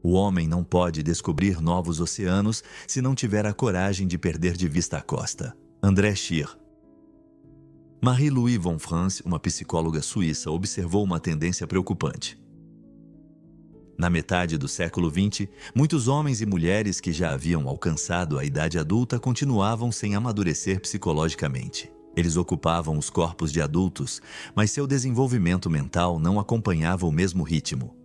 O homem não pode descobrir novos oceanos se não tiver a coragem de perder de vista a costa. André Scheer. Marie-Louise von Franz, uma psicóloga suíça, observou uma tendência preocupante. Na metade do século XX, muitos homens e mulheres que já haviam alcançado a idade adulta continuavam sem amadurecer psicologicamente. Eles ocupavam os corpos de adultos, mas seu desenvolvimento mental não acompanhava o mesmo ritmo.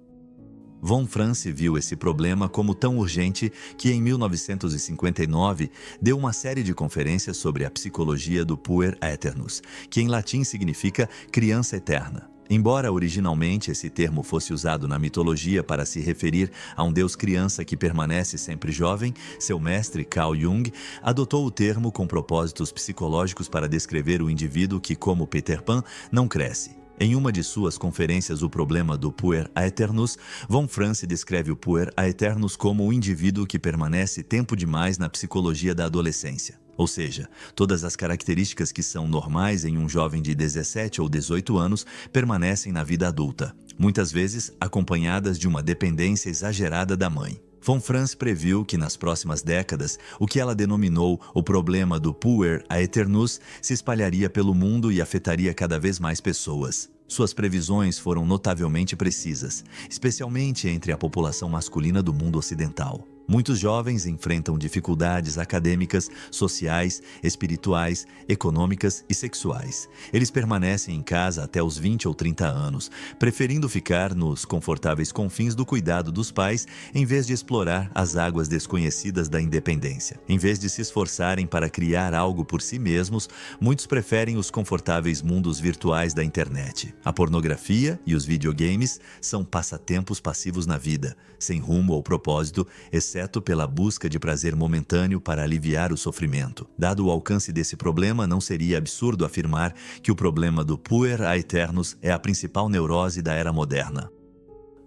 Von Franz viu esse problema como tão urgente que, em 1959, deu uma série de conferências sobre a psicologia do puer aeternus, que em latim significa criança eterna. Embora originalmente esse termo fosse usado na mitologia para se referir a um deus criança que permanece sempre jovem, seu mestre, Carl Jung, adotou o termo com propósitos psicológicos para descrever o indivíduo que, como Peter Pan, não cresce. Em uma de suas conferências, O Problema do Puer Aeternus, von Franz descreve o Puer Aeternus como o indivíduo que permanece tempo demais na psicologia da adolescência. Ou seja, todas as características que são normais em um jovem de 17 ou 18 anos permanecem na vida adulta, muitas vezes acompanhadas de uma dependência exagerada da mãe. Von Franz previu que nas próximas décadas, o que ela denominou o problema do puer aeternus se espalharia pelo mundo e afetaria cada vez mais pessoas. Suas previsões foram notavelmente precisas, especialmente entre a população masculina do mundo ocidental. Muitos jovens enfrentam dificuldades acadêmicas, sociais, espirituais, econômicas e sexuais. Eles permanecem em casa até os 20 ou 30 anos, preferindo ficar nos confortáveis confins do cuidado dos pais em vez de explorar as águas desconhecidas da independência. Em vez de se esforçarem para criar algo por si mesmos, muitos preferem os confortáveis mundos virtuais da internet. A pornografia e os videogames são passatempos passivos na vida, sem rumo ou propósito, exceto pela busca de prazer momentâneo para aliviar o sofrimento. Dado o alcance desse problema, não seria absurdo afirmar que o problema do puer aeternus é a principal neurose da era moderna.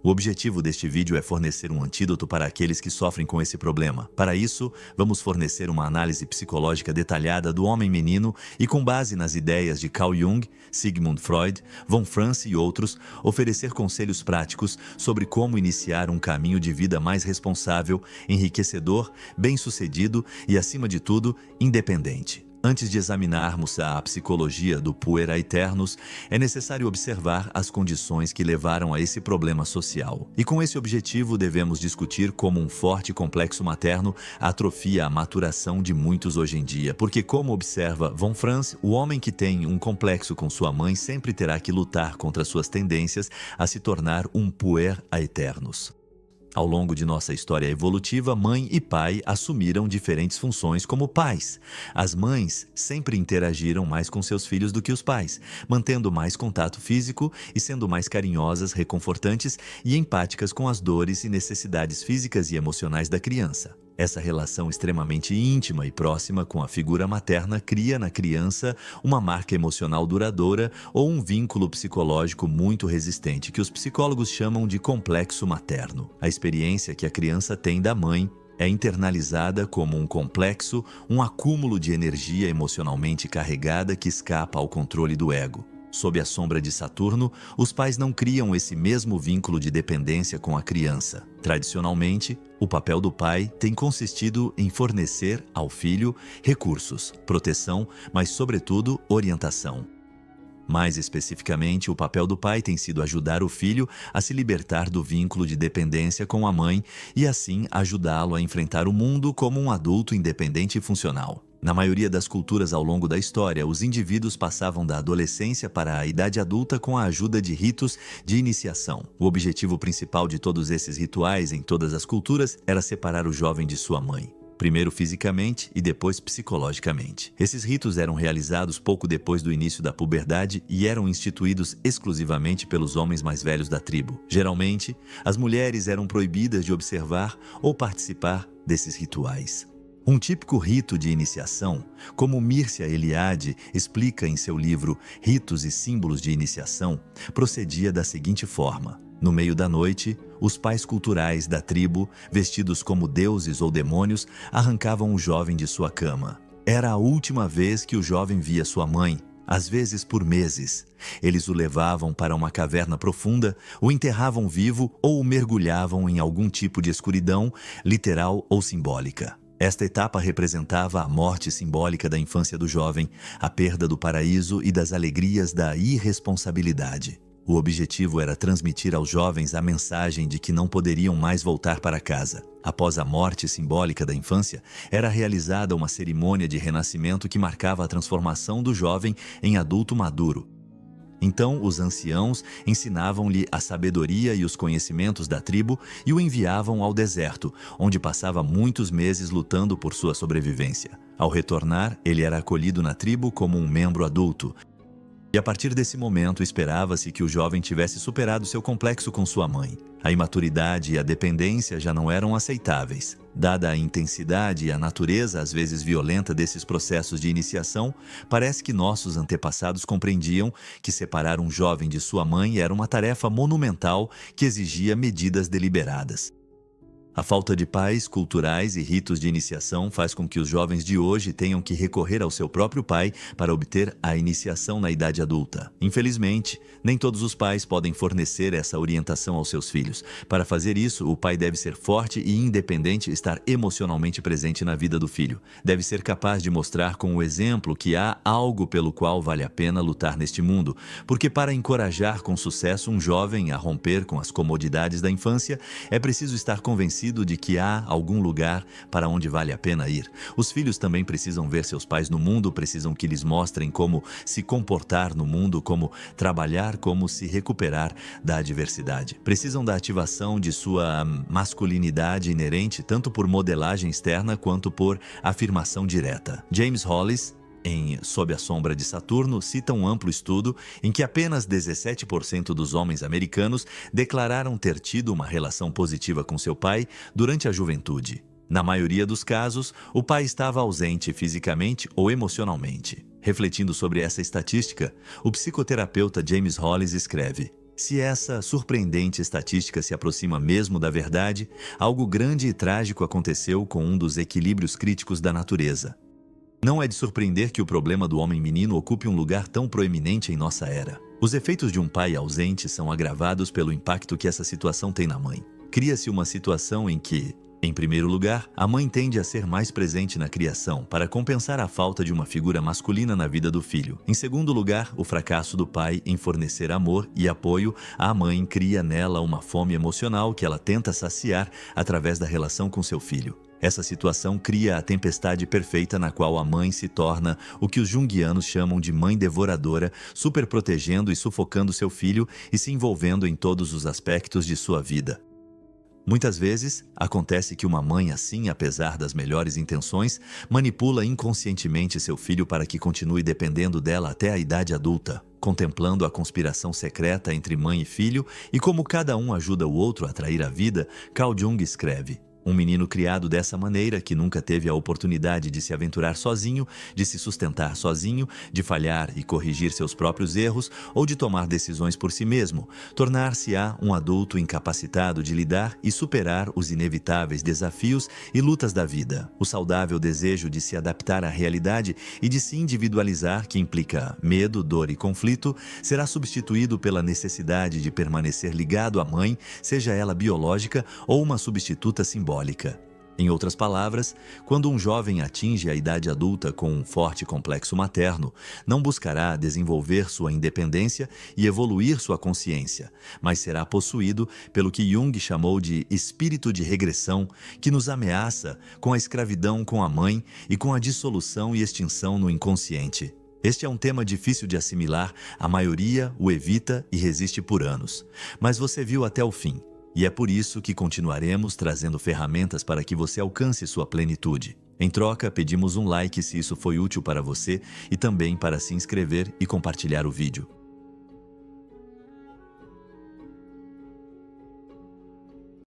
O objetivo deste vídeo é fornecer um antídoto para aqueles que sofrem com esse problema. Para isso, vamos fornecer uma análise psicológica detalhada do homem menino e, com base nas ideias de Carl Jung, Sigmund Freud, von Franz e outros, oferecer conselhos práticos sobre como iniciar um caminho de vida mais responsável, enriquecedor, bem-sucedido e, acima de tudo, independente. Antes de examinarmos a psicologia do puer aeternus, é necessário observar as condições que levaram a esse problema social. E com esse objetivo, devemos discutir como um forte complexo materno atrofia a maturação de muitos hoje em dia. Porque, como observa von Franz, o homem que tem um complexo com sua mãe sempre terá que lutar contra suas tendências a se tornar um puer aeternus. Ao longo de nossa história evolutiva, mãe e pai assumiram diferentes funções como pais. As mães sempre interagiram mais com seus filhos do que os pais, mantendo mais contato físico e sendo mais carinhosas, reconfortantes e empáticas com as dores e necessidades físicas e emocionais da criança. Essa relação extremamente íntima e próxima com a figura materna cria na criança uma marca emocional duradoura ou um vínculo psicológico muito resistente, que os psicólogos chamam de complexo materno. A experiência que a criança tem da mãe é internalizada como um complexo, um acúmulo de energia emocionalmente carregada que escapa ao controle do ego. Sob a sombra de Saturno, os pais não criam esse mesmo vínculo de dependência com a criança. Tradicionalmente, o papel do pai tem consistido em fornecer ao filho recursos, proteção, mas, sobretudo, orientação. Mais especificamente, o papel do pai tem sido ajudar o filho a se libertar do vínculo de dependência com a mãe e, assim, ajudá-lo a enfrentar o mundo como um adulto independente e funcional. Na maioria das culturas ao longo da história, os indivíduos passavam da adolescência para a idade adulta com a ajuda de ritos de iniciação. O objetivo principal de todos esses rituais em todas as culturas era separar o jovem de sua mãe. Primeiro fisicamente e depois psicologicamente. Esses ritos eram realizados pouco depois do início da puberdade e eram instituídos exclusivamente pelos homens mais velhos da tribo. Geralmente, as mulheres eram proibidas de observar ou participar desses rituais. Um típico rito de iniciação, como Mircea Eliade explica em seu livro Ritos e Símbolos de Iniciação, procedia da seguinte forma. No meio da noite, os pais culturais da tribo, vestidos como deuses ou demônios, arrancavam o jovem de sua cama. Era a última vez que o jovem via sua mãe. às vezes por meses. Eles o levavam para uma caverna profunda, o enterravam vivo ou o mergulhavam em algum tipo de escuridão, literal ou simbólica. Esta etapa representava a morte simbólica da infância do jovem, a perda do paraíso e das alegrias da irresponsabilidade. O objetivo era transmitir aos jovens a mensagem de que não poderiam mais voltar para casa. Após a morte simbólica da infância, era realizada uma cerimônia de renascimento que marcava a transformação do jovem em adulto maduro. Então, os anciãos ensinavam-lhe a sabedoria e os conhecimentos da tribo e o enviavam ao deserto, onde passava muitos meses lutando por sua sobrevivência. Ao retornar, ele era acolhido na tribo como um membro adulto. E a partir desse momento, esperava-se que o jovem tivesse superado seu complexo com sua mãe. A imaturidade e a dependência já não eram aceitáveis. Dada a intensidade e a natureza, às vezes violenta, desses processos de iniciação, parece que nossos antepassados compreendiam que separar um jovem de sua mãe era uma tarefa monumental que exigia medidas deliberadas. A falta de pais culturais e ritos de iniciação faz com que os jovens de hoje tenham que recorrer ao seu próprio pai para obter a iniciação na idade adulta. Infelizmente, nem todos os pais podem fornecer essa orientação aos seus filhos. Para fazer isso, o pai deve ser forte e independente, estar emocionalmente presente na vida do filho. Deve ser capaz de mostrar com o exemplo que há algo pelo qual vale a pena lutar neste mundo, porque para encorajar com sucesso um jovem a romper com as comodidades da infância, é preciso estar convencido de que há algum lugar para onde vale a pena ir. Os filhos também precisam ver seus pais no mundo, precisam que lhes mostrem como se comportar no mundo, como trabalhar, como se recuperar da adversidade. Precisam da ativação de sua masculinidade inerente, tanto por modelagem externa quanto por afirmação direta. James Hollis, em Sob a Sombra de Saturno, cita um amplo estudo em que apenas 17% dos homens americanos declararam ter tido uma relação positiva com seu pai durante a juventude. Na maioria dos casos, o pai estava ausente fisicamente ou emocionalmente. Refletindo sobre essa estatística, o psicoterapeuta James Hollis escreve: se essa surpreendente estatística se aproxima mesmo da verdade, algo grande e trágico aconteceu com um dos equilíbrios críticos da natureza. Não é de surpreender que o problema do homem menino ocupe um lugar tão proeminente em nossa era. Os efeitos de um pai ausente são agravados pelo impacto que essa situação tem na mãe. Cria-se uma situação em que, em primeiro lugar, a mãe tende a ser mais presente na criação para compensar a falta de uma figura masculina na vida do filho. Em segundo lugar, o fracasso do pai em fornecer amor e apoio à mãe cria nela uma fome emocional que ela tenta saciar através da relação com seu filho. Essa situação cria a tempestade perfeita na qual a mãe se torna o que os junguianos chamam de mãe devoradora, superprotegendo e sufocando seu filho e se envolvendo em todos os aspectos de sua vida. Muitas vezes, acontece que uma mãe assim, apesar das melhores intenções, manipula inconscientemente seu filho para que continue dependendo dela até a idade adulta. Contemplando a conspiração secreta entre mãe e filho e como cada um ajuda o outro a trair a vida, Carl Jung escreve: um menino criado dessa maneira, que nunca teve a oportunidade de se aventurar sozinho, de se sustentar sozinho, de falhar e corrigir seus próprios erros ou de tomar decisões por si mesmo, tornar-se-á um adulto incapacitado de lidar e superar os inevitáveis desafios e lutas da vida. O saudável desejo de se adaptar à realidade e de se individualizar, que implica medo, dor e conflito, será substituído pela necessidade de permanecer ligado à mãe, seja ela biológica ou uma substituta simbólica. Em outras palavras, quando um jovem atinge a idade adulta com um forte complexo materno, não buscará desenvolver sua independência e evoluir sua consciência, mas será possuído pelo que Jung chamou de espírito de regressão, que nos ameaça com a escravidão com a mãe e com a dissolução e extinção no inconsciente. Este é um tema difícil de assimilar, a maioria o evita e resiste por anos, mas você viu até o fim. E é por isso que continuaremos trazendo ferramentas para que você alcance sua plenitude. Em troca, pedimos um like se isso foi útil para você e também para se inscrever e compartilhar o vídeo.